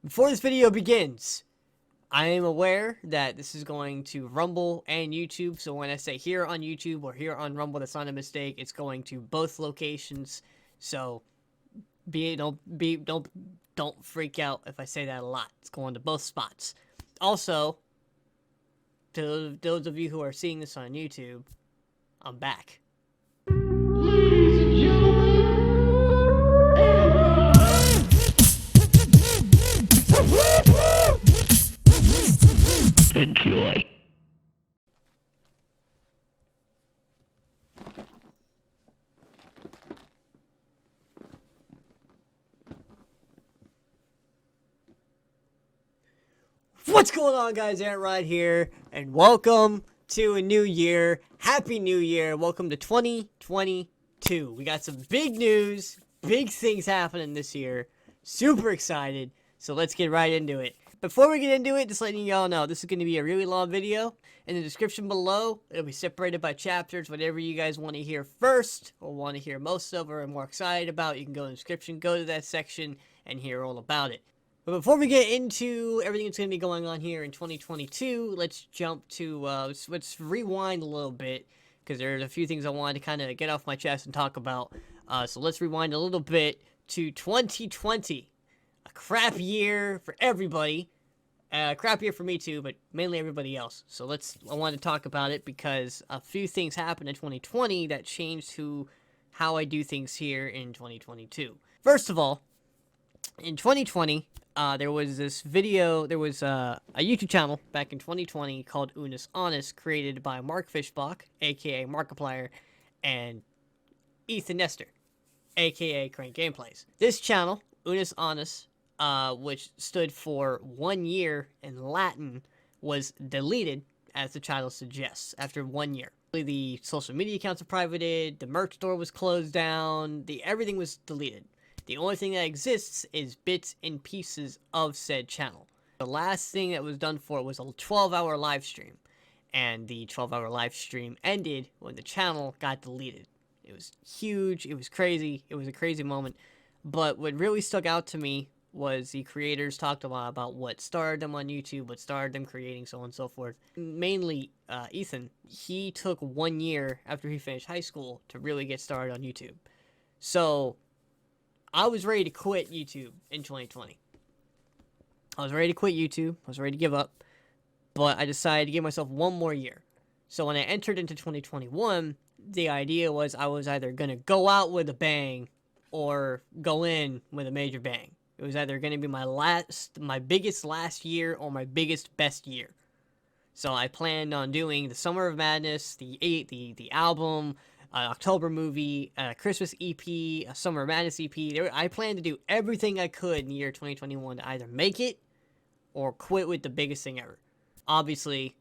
Before this video begins, I am aware that this is going to Rumble and YouTube, so when I say here on YouTube or here on Rumble, that's not a mistake. It's going to both locations, so don't freak out if I say that a lot. It's going to both spots. Also, to those of you who are seeing this on YouTube, I'm back. Ladies and gentlemen, enjoy. What's going on, guys? Ant right here, and welcome to a new year. Happy New Year. Welcome to 2022. We got some big news, big things happening this year. Super excited, so let's get right into it. Before we get into it, just letting y'all know, this is going to be a really long video. In the description below, it'll be separated by chapters. Whatever you guys want to hear first, or want to hear most of, or are more excited about, you can go in the description, go to that section, and hear all about it. But before we get into everything that's going to be going on here in 2022, let's jump to, let's rewind a little bit, because there's a few things I wanted to kind of get off my chest and talk about. So let's rewind a little bit to 2020. A crap year for everybody. Crap year for me too, but mainly everybody else. So I want to talk about it because a few things happened in 2020 that changed how I do things here in 2022. First of all, in 2020, there was a YouTube channel back in 2020 called Untitled Honest, created by Mark Fishbach, aka Markiplier, and Ethan Nestor, aka Crank Gameplays. This channel, Untitled Honest, which stood for 1 year in Latin, was deleted, as the title suggests, after 1 year. The social media accounts were privated, the merch store was closed down, everything was deleted. The only thing that exists is bits and pieces of said channel. The last thing that was done for it was a 12-hour live stream, and the 12-hour live stream ended when the channel got deleted. It was huge, it was crazy, it was a crazy moment, but what really stuck out to me was the creators talked a lot about what started them on YouTube, what started them creating, so on and so forth. Mainly, Ethan, he took 1 year after he finished high school to really get started on YouTube. So I was ready to quit YouTube in 2020. I was ready to quit YouTube. I was ready to give up. But I decided to give myself 1 more year. So when I entered into 2021, the idea was I was either going to go out with a bang or go in with a major bang. It was either going to be my biggest last year or my biggest best year. So I planned on doing the Summer of Madness, the album, October movie, Christmas EP, a Summer of Madness EP. I planned to do everything I could in the year 2021 to either make it or quit with the biggest thing ever. Obviously,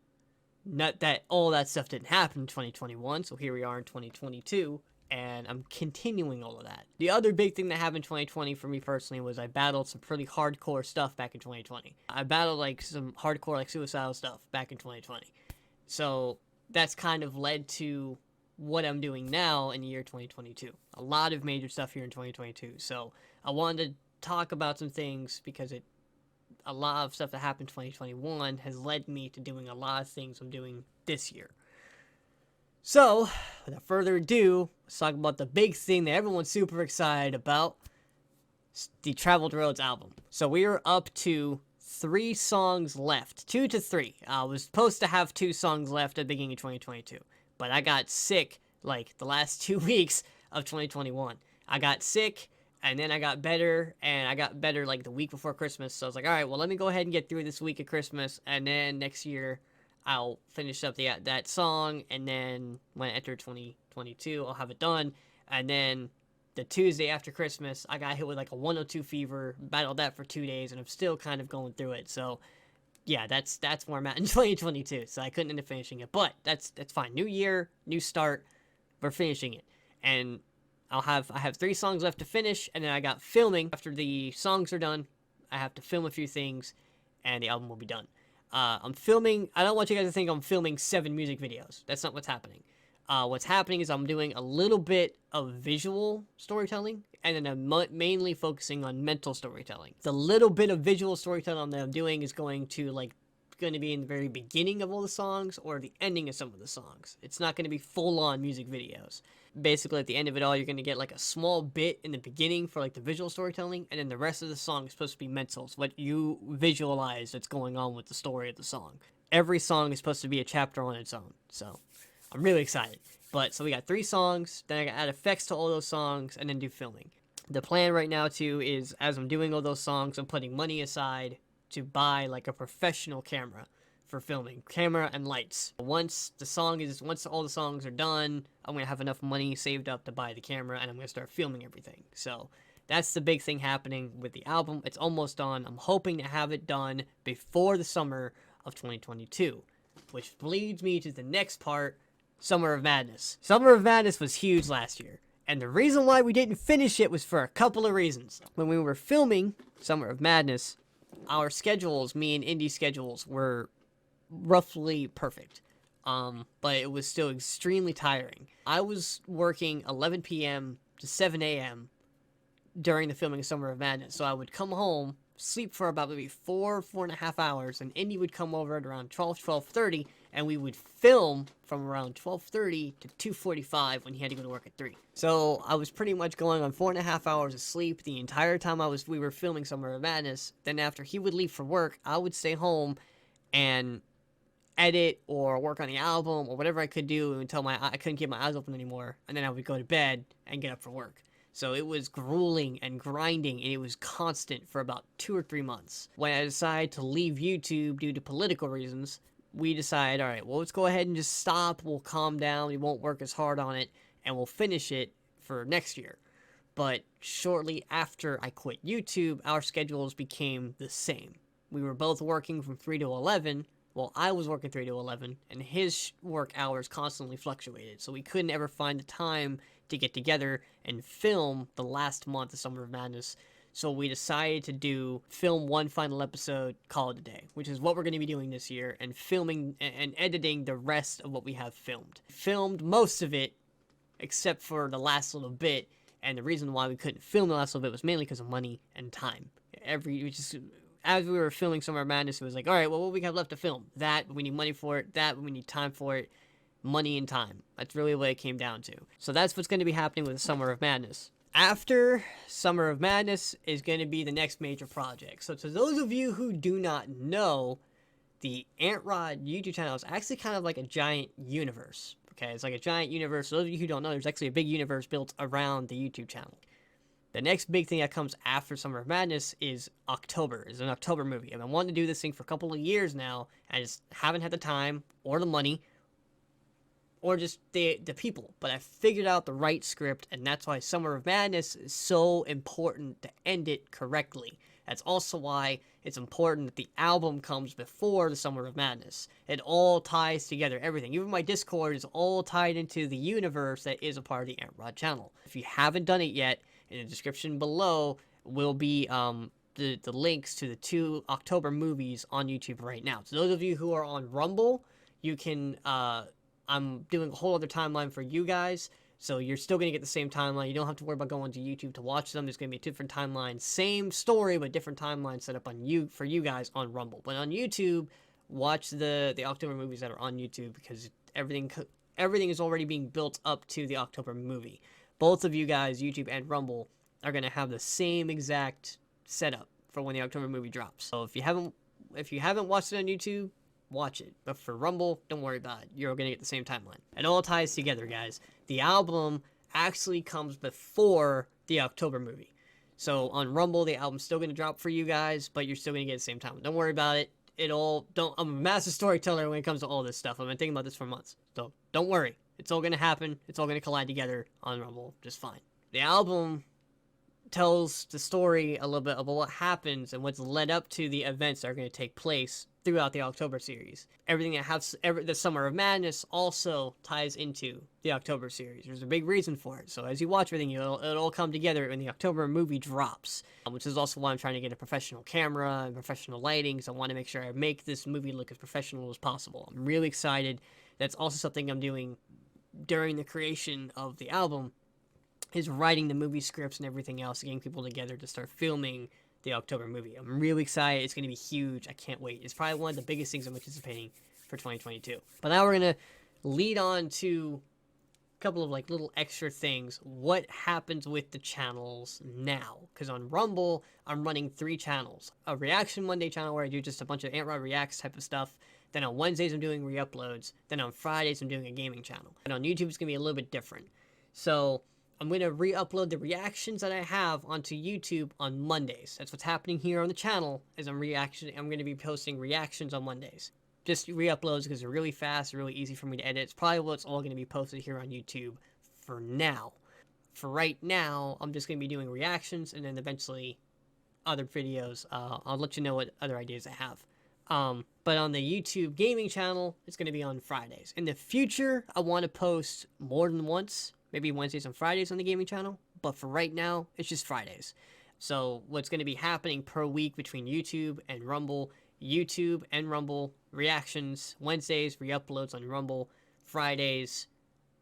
all that stuff didn't happen in 2021, so here we are in 2022, and I'm continuing all of that. The other big thing that happened in 2020 for me personally was I battled some pretty hardcore stuff back in 2020. I battled some hardcore suicidal stuff back in 2020. So that's kind of led to what I'm doing now in the year 2022. A lot of major stuff here in 2022. So I wanted to talk about some things because a lot of stuff that happened in 2021 has led me to doing a lot of things I'm doing this year. So, without further ado, let's talk about the big thing that everyone's super excited about, the Traveled Roads album. So we are up to 3 songs left, 2 to 3. I was supposed to have 2 songs left at the beginning of 2022. But I got sick, the last 2 weeks of 2021. I got sick, and then I got better, and I got better, the week before Christmas. So I was like, alright, well, let me go ahead and get through this week of Christmas, and then next year, I'll finish up that song, and then when I enter 2022, I'll have it done. And then the Tuesday after Christmas, I got hit with, a 102 fever, battled that for 2 days, and I'm still kind of going through it, so yeah, that's where I'm at in 2022, so I couldn't end up finishing it, but that's fine. New year, new start, we're finishing it, and I have 3 songs left to finish, and then I got filming. After the songs are done, I have to film a few things, and the album will be done. I'm filming, I don't want you guys to think I'm filming 7 music videos. That's not what's happening. What's happening is I'm doing a little bit of visual storytelling, and then I'm mainly focusing on mental storytelling. The little bit of visual storytelling that I'm doing is going to be in the very beginning of all the songs or the ending of some of the songs. It's not going to be full-on music videos. Basically, at the end of it all, you're going to get like a small bit in the beginning for like the visual storytelling, and then the rest of the song is supposed to be mentals, what you visualize that's going on with the story of the song. Every song is supposed to be a chapter on its own, so I'm really excited. But so we got 3 songs, then I got add effects to all those songs, and then do filming. The plan right now too is, as I'm doing all those songs, I'm putting money aside to buy like a professional camera for filming, camera and lights. Once all the songs are done, I'm gonna have enough money saved up to buy the camera, and I'm gonna start filming everything. So that's the big thing happening with the album. It's almost done. I'm hoping to have it done before the summer of 2022, which leads me to the next part, Summer of Madness. Summer of Madness was huge last year, and the reason why we didn't finish it was for a couple of reasons. When we were filming Summer of Madness, our schedules, me and Indy's schedules, were roughly perfect. But it was still extremely tiring. I was working 11 p.m. to 7 a.m. during the filming of Summer of Madness, so I would come home, sleep for about maybe 4.5 hours, and Indy would come over at around 12:30, and we would film from around 12:30 to 2:45 when he had to go to work at 3. So I was pretty much going on 4.5 hours of sleep the entire time we were filming Summer of Madness. Then after he would leave for work, I would stay home and edit or work on the album or whatever I could do until I couldn't keep my eyes open anymore, and then I would go to bed and get up for work. So it was grueling and grinding, and it was constant for about 2 or 3 months. When I decided to leave YouTube due to political reasons, we decided, all right, well, let's go ahead and just stop. We'll calm down. We won't work as hard on it, and we'll finish it for next year. But shortly after I quit YouTube, our schedules became the same. We were both working from 3 to 11. Well, I was working 3 to 11, and his work hours constantly fluctuated, so we couldn't ever find the time to get together and film the last month of Summer of Madness. So we decided to film one final episode, call it a day, which is what we're going to be doing this year, and filming and editing the rest of what we have filmed. Filmed most of it, except for the last little bit, and the reason why we couldn't film the last little bit was mainly because of money and time. As we were filming Summer of Madness, it was like, all right, well, what we have left to film? That, we need money for it. That, we need time for it. Money and time. That's really what it came down to. So that's what's going to be happening with Summer of Madness. After Summer of Madness is going to be the next major project. So to those of you who do not know, the Ant Rod YouTube channel is actually kind of like a giant universe. Okay, it's like a giant universe. For those of you who don't know, there's actually a big universe built around the YouTube channel. The next big thing that comes after Summer of Madness is October. It's an October movie. I've been wanting to do this thing for a couple of years now. I just haven't had the time or the money or just the people. But I figured out the right script, and that's why Summer of Madness is so important to end it correctly. That's also why it's important that the album comes before the Summer of Madness. It all ties together, everything. Even my Discord is all tied into the universe that is a part of the Ant Rod channel. If you haven't done it yet, in the description below will be the links to the 2 October movies on YouTube right now. So those of you who are on Rumble, you can, I'm doing a whole other timeline for you guys, so you're still going to get the same timeline. You don't have to worry about going to YouTube to watch them. There's going to be a different timeline. Same story, but different timeline set up for you guys on Rumble. But on YouTube, watch the October movies that are on YouTube, because everything is already being built up to the October movie. Both of you guys, YouTube and Rumble, are going to have the same exact setup for when the October movie drops. So if you haven't watched it on YouTube, watch it. But for Rumble, don't worry about it. You're going to get the same timeline. It all ties together, guys. The album actually comes before the October movie. So on Rumble, the album's still going to drop for you guys, but you're still going to get the same time. Don't worry about it. I'm a massive storyteller when it comes to all this stuff. I've been thinking about this for months. So don't worry. It's all going to happen. It's all going to collide together on Rumble just fine. The album tells the story a little bit about what happens and what's led up to the events that are going to take place throughout the October series. Everything that has the Summer of Madness also ties into the October series. There's a big reason for it. So as you watch everything, it'll all come together when the October movie drops, which is also why I'm trying to get a professional camera and professional lighting, because I want to make sure I make this movie look as professional as possible. I'm really excited. That's also something I'm doing during the creation of the album, is writing the movie scripts and everything else, getting people together to start filming the October movie. I'm really excited. It's going to be huge. I can't wait. It's probably one of the biggest things I'm anticipating for 2022. But now we're going to lead on to a couple of like little extra things. What happens with the channels now? Because on Rumble, I'm running 3 channels. A Reaction Monday channel where I do just a bunch of Ant Rod Reacts type of stuff. Then on Wednesdays, I'm doing re-uploads. Then on Fridays, I'm doing a gaming channel. And on YouTube, it's going to be a little bit different. So I'm going to re-upload the reactions that I have onto YouTube on Mondays. That's what's happening here on the channel, is I'm going to be posting reactions on Mondays. Just re-uploads because they're really fast, really easy for me to edit. It's probably what's all going to be posted here on YouTube for now. For right now, I'm just going to be doing reactions and then eventually other videos. I'll let you know what other ideas I have. But on the YouTube gaming channel, it's going to be on Fridays. In the future, I want to post more than once. Maybe Wednesdays and Fridays on the gaming channel, but for right now, it's just Fridays. So what's going to be happening per week between YouTube and Rumble, reactions, Wednesdays, re-uploads on Rumble, Fridays,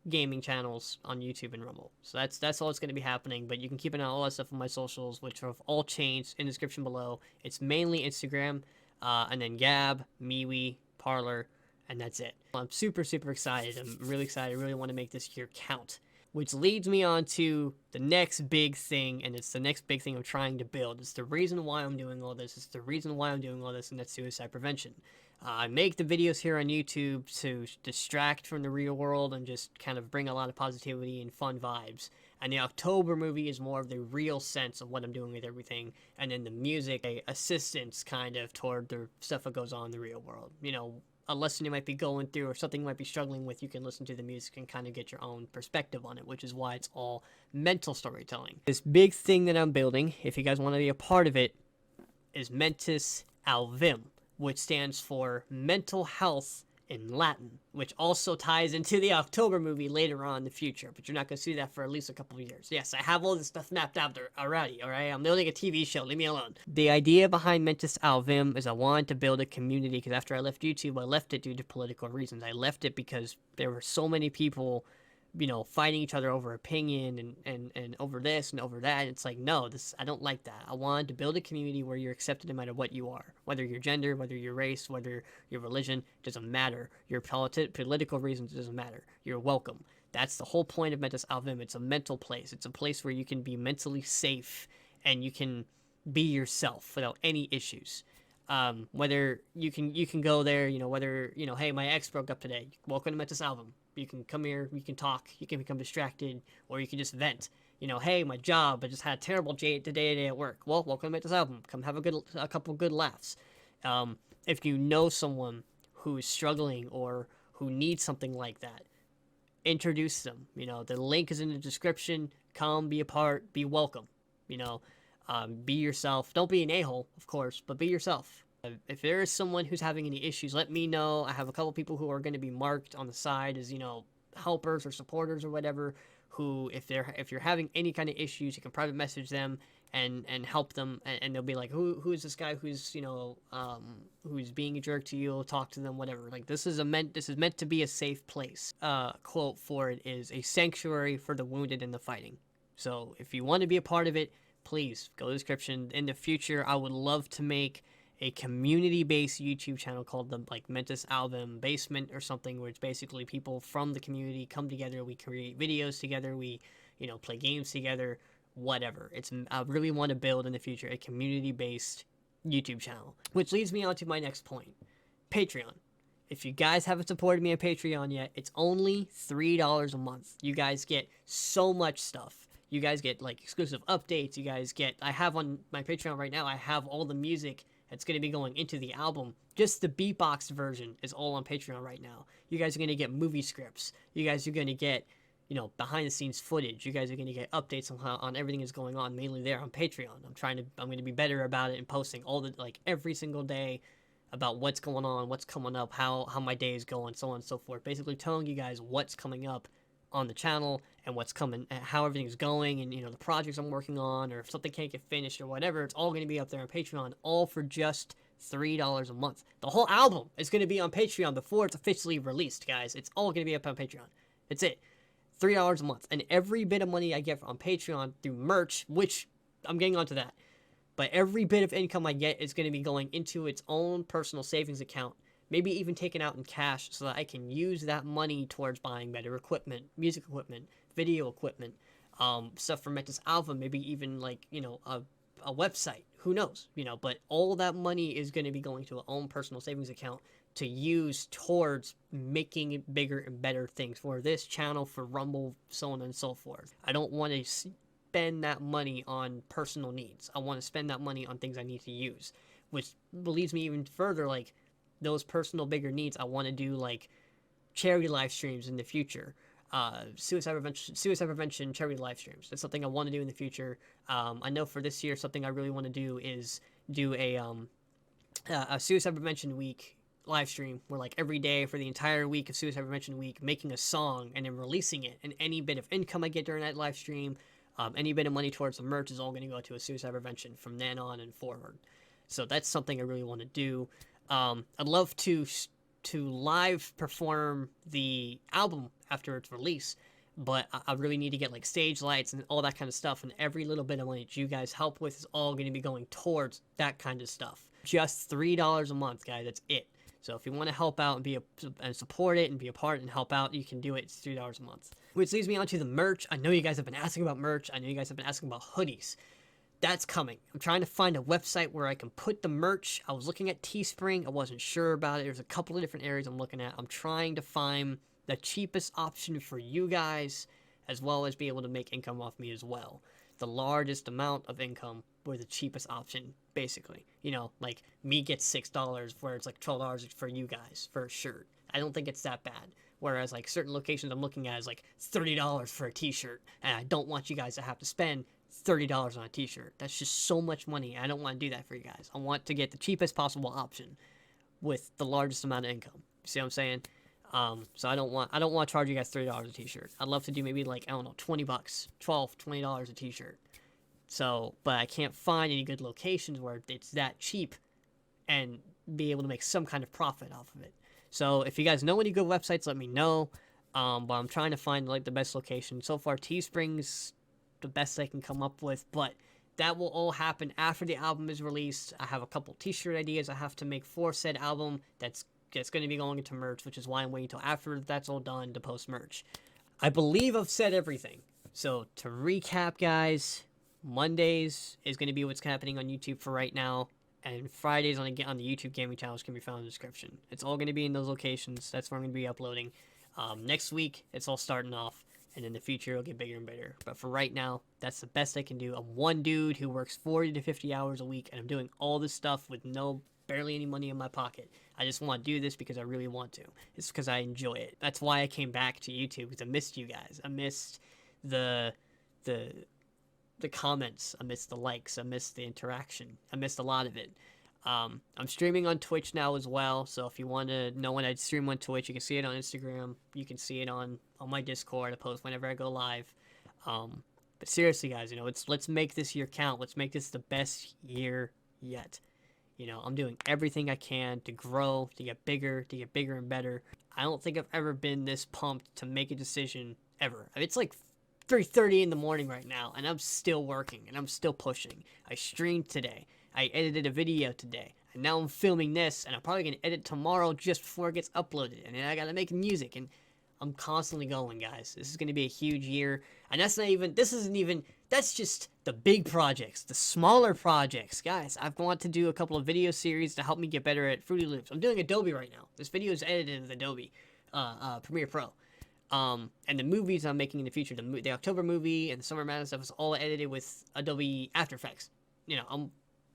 gaming channels on YouTube and Rumble. So that's all that's going to be happening, but you can keep an eye on all that stuff on my socials, which have all changed in the description below. It's mainly Instagram, and then Gab, MeWe, Parler, and that's it. I'm super, super excited. I'm really excited. I really want to make this year count. Which leads me on to the next big thing, and it's the next big thing I'm trying to build. It's the reason why I'm doing all this. It's the reason why I'm doing all this, and that's suicide prevention. I make the videos here on YouTube to distract from the real world and just kind of bring a lot of positivity and fun vibes. And the October movie is more of the real sense of what I'm doing with everything. And then the music, assistance kind of toward the stuff that goes on in the real world. You know, a lesson you might be going through or something you might be struggling with, you can listen to the music and kind of get your own perspective on it, which is why it's all mental storytelling. This big thing that I'm building, if you guys want to be a part of it, is Mentis Alvim, which stands for mental health in Latin, which also ties into the October movie later on in the future, but you're not going to see that for at least a couple of years. Yes, I have all this stuff mapped out there already, alright? I'm building a TV show, leave me alone. The idea behind Mentis Alvim is I wanted to build a community, because after I left YouTube, I left it due to political reasons. I left it because there were so many people, you know, fighting each other over opinion and over this and over that. It's like, no, I don't like that. I wanted to build a community where you're accepted no matter what you are. Whether your gender, whether your race, whether your religion, doesn't matter. Your political reasons, doesn't matter. You're welcome. That's the whole point of Mentis Alvim. It's a mental place. It's a place where you can be mentally safe and you can be yourself without any issues. Whether you can go there, you know, whether, you know, hey, my ex broke up today. Welcome to Mentis Alvim. You can come here, we can talk, you can become distracted, or you can just vent. You know, hey, my job, I just had a terrible day at work. Well, welcome to Mentis Alvim. Come have a couple good laughs. If you know someone who is struggling or who needs something like that, introduce them. You know, the link is in the description. Come, be a part, be welcome. You know, be yourself. Don't be an a-hole, of course, but be yourself. If there is someone who's having any issues, let me know. I have a couple people who are going to be marked on the side as, you know, helpers or supporters or whatever, who, if you're having any kind of issues, you can private message them and help them, and they'll be like, who is this guy who's, you know, who's being a jerk to you? Talk to them, whatever. Like, this is meant to be a safe place. Quote for it is a sanctuary for the wounded and the fighting. So if you want to be a part of it, please go to the description. In the future, I would love to make a community-based YouTube channel called the Mentis Alvim Basement or something, where it's basically people from the community come together, we create videos together, we, you know, play games together, whatever. I really want to build in the future a community-based YouTube channel, which leads me on to my next point, Patreon. If you guys haven't supported me on Patreon yet, it's only $3 a month. You guys get so much stuff. You guys get like exclusive updates. You guys get, I have on my Patreon right now, I have all the music that's going to be going into the album. Just the beatbox version is all on Patreon right now. You guys are going to get movie scripts. You guys are going to get, you know, behind the scenes footage. You guys are going to get updates on everything that's going on, mainly there on Patreon. I'm going to be better about it and posting all the, like, every single day about what's going on, what's coming up, how my day is going, so on and so forth. Basically telling you guys what's coming up on the channel and what's coming, how everything's going, and, you know, the projects I'm working on, or if something can't get finished or whatever. It's all going to be up there on Patreon, all for just $3 a month. The whole album is going to be on Patreon before it's officially released, guys. It's all going to be up on Patreon. That's it. $3 a month. And every bit of money I get on Patreon through merch, which I'm getting onto that, but every bit of income I get is going to be going into its own personal savings account, maybe even taken out in cash so that I can use that money towards buying better equipment, music equipment, video equipment, stuff for Mentis Alvim, maybe even like, a website. Who knows? But all that money is going to be going to an own personal savings account to use towards making it bigger and better things for this channel, for Rumble, so on and so forth. I don't want to spend that money on personal needs. I want to spend that money on things I need to use, which leads me even further, like those personal bigger needs. I want to do like charity live streams in the future, suicide prevention charity live streams. That's something I want to do in the future. I know for this year, something I really want to do is do a suicide prevention week live stream where like every day for the entire week of suicide prevention week, making a song and then releasing it, and any bit of income I get during that live stream, any bit of money towards the merch is all going to go to a suicide prevention from then on and forward. So that's something I really want to do. I'd love to live perform the album after its release, but I really need to get like stage lights and all that kind of stuff, and every little bit of money that you guys help with is all going to be going towards that kind of stuff. Just $3 a month, guys. That's it. So if you want to help out and support it and be a part and help out, you can do it. It's $3 a month. Which leads me on to the merch. I know you guys have been asking about merch. I know you guys have been asking about hoodies. That's coming. I'm trying to find a website where I can put the merch. I was looking at Teespring. I wasn't sure about it. There's a couple of different areas I'm looking at. I'm trying to find the cheapest option for you guys, as well as be able to make income off me as well. The largest amount of income or the cheapest option, basically. Like me gets $6 where it's like $12 for you guys for a shirt. I don't think it's that bad. Whereas like certain locations I'm looking at is like $30 for a t-shirt, and I don't want you guys to have to spend $30 on a t-shirt. That's just so much money. I don't want to do that for you guys. I want to get the cheapest possible option with the largest amount of income. You see what I'm saying? So I don't want to charge you guys $30 a t-shirt. I'd love to do maybe like, I don't know, $20, $20 a t-shirt. So, but I can't find any good locations where it's that cheap and be able to make some kind of profit off of it. So if you guys know any good websites, let me know. But I'm trying to find like the best location. So far, Teespring's the best I can come up with, but that will all happen after the album is released. I have a couple t-shirt ideas I have to make for said album that's going to be going into merch, which is why I'm waiting until after that's all done to post merch. I believe I've said everything. So to recap, guys, Mondays is going to be what's happening on YouTube for right now, and Fridays on the YouTube gaming channels can be found in the description. It's all going to be in those locations. That's where I'm going to be uploading. Next week, it's all starting off, and in the future, it'll get bigger and bigger. But for right now, that's the best I can do. I'm one dude who works 40 to 50 hours a week, and I'm doing all this stuff with barely any money in my pocket. I just want to do this because I really want to. It's because I enjoy it. That's why I came back to YouTube, because I missed you guys. I missed the comments. I missed the likes. I missed the interaction. I missed a lot of it. I'm streaming on Twitch now as well, so if you want to know when I stream on Twitch, you can see it on Instagram. You can see it on my Discord. I post whenever I go live. But seriously, guys, let's make this year count. Let's make this the best year yet. I'm doing everything I can to grow, to get bigger and better. I don't think I've ever been this pumped to make a decision ever. It's like 3:30 in the morning right now, and I'm still working, and I'm still pushing. I streamed today. I edited a video today, and now I'm filming this, and I'm probably going to edit tomorrow just before it gets uploaded, and then I got to make music, and I'm constantly going, guys. This is going to be a huge year, and that's just the big projects, the smaller projects. Guys, I want to do a couple of video series to help me get better at Fruity Loops. I'm doing Adobe right now. This video is edited with Adobe Premiere Pro. And the movies I'm making in the future, the October movie and the Summer Madness stuff is all edited with Adobe After Effects. I'm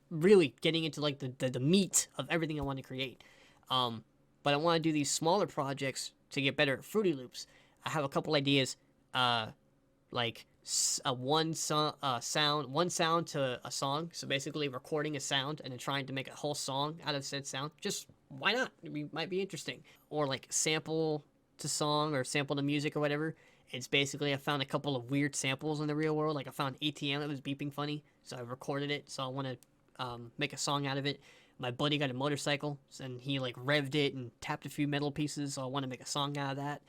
really getting into like the meat of everything I want to create. But I want to do these smaller projects to get better at Fruity Loops. I have a couple ideas, like one sound to a song. So basically recording a sound and then trying to make a whole song out of said sound. Just why not? It might be interesting. Or like sample to song or sample to music or whatever. It's basically, I found a couple of weird samples in the real world. Like I found ATM that was beeping funny, so I recorded it. So I want to make a song out of it. My buddy got a motorcycle and he like revved it and tapped a few metal pieces, so I want to make a song out of that.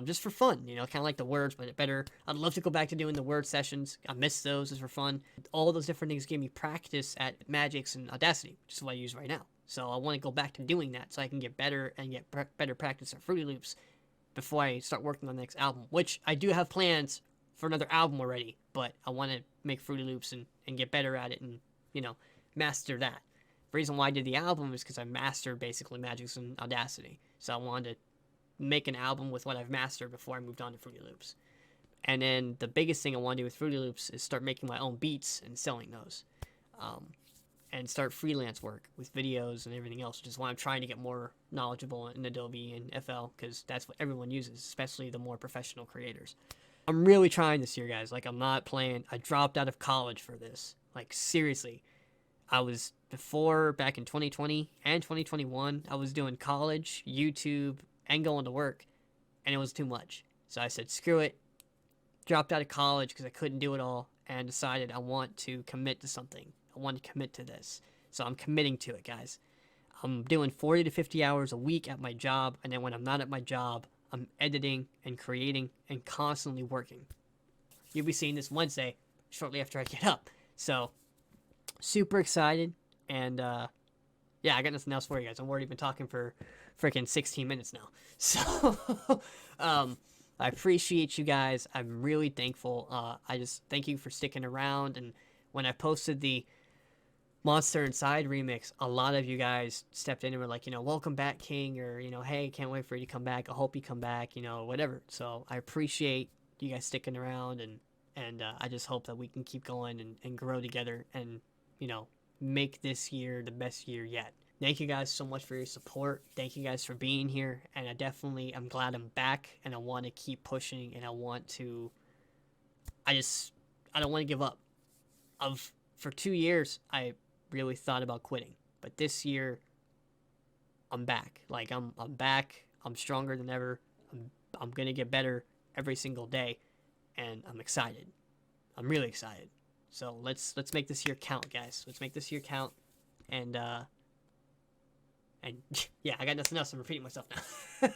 just for fun, kind of like the words, but better. I'd love to go back to doing the word sessions. I miss those, just for fun. All those different things gave me practice at Magix and Audacity, which is what I use right now. So I want to go back to doing that so I can get better and get better practice at Fruity Loops before I start working on the next album, which I do have plans for another album already, but I want to make Fruity Loops and get better at it and, master that. The reason why I did the album is because I mastered basically Magix and Audacity. So I wanted to make an album with what I've mastered before I moved on to Fruity Loops. And then the biggest thing I want to do with Fruity Loops is start making my own beats and selling those. And start freelance work with videos and everything else, which is why I'm trying to get more knowledgeable in Adobe and FL, because that's what everyone uses, especially the more professional creators. I'm really trying this year, guys. Like, I'm not playing. I dropped out of college for this. Like, seriously. I was, back in 2020 and 2021, I was doing college, YouTube, and going to work, and it was too much. So I said, screw it. Dropped out of college because I couldn't do it all, and decided I want to commit to something. I want to commit to this. So I'm committing to it, guys. I'm doing 40 to 50 hours a week at my job, and then when I'm not at my job, I'm editing and creating and constantly working. You'll be seeing this Wednesday, shortly after I get up. So, super excited, and yeah, I got nothing else for you guys. I've already been talking for freaking 16 minutes now. So, I appreciate you guys. I'm really thankful. I just thank you for sticking around, and when I posted the Monster Inside remix, a lot of you guys stepped in and were like, welcome back, King, or, hey, can't wait for you to come back. I hope you come back, whatever. So I appreciate you guys sticking around, and I just hope that we can keep going and grow together and, make this year the best year yet. Thank you guys so much for your support. Thank you guys for being here, and I'm glad I'm back, and I want to keep pushing, and I don't want to give up. For 2 years, I really thought about quitting, but this year I'm back. Like, I'm back. I'm stronger than ever. I'm gonna get better every single day, and I'm excited. I'm really excited. So let's make this year count, guys. Let's make this year count, and yeah, I got nothing else. I'm repeating myself now.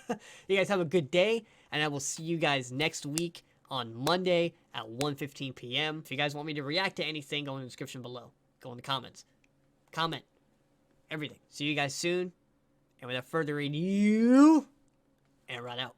You guys have a good day, and I will see you guys next week on Monday at 1:15 p.m. If you guys want me to react to anything, go in the description below. Go in the comments. Comment. Everything. See you guys soon. And without further ado, and right out.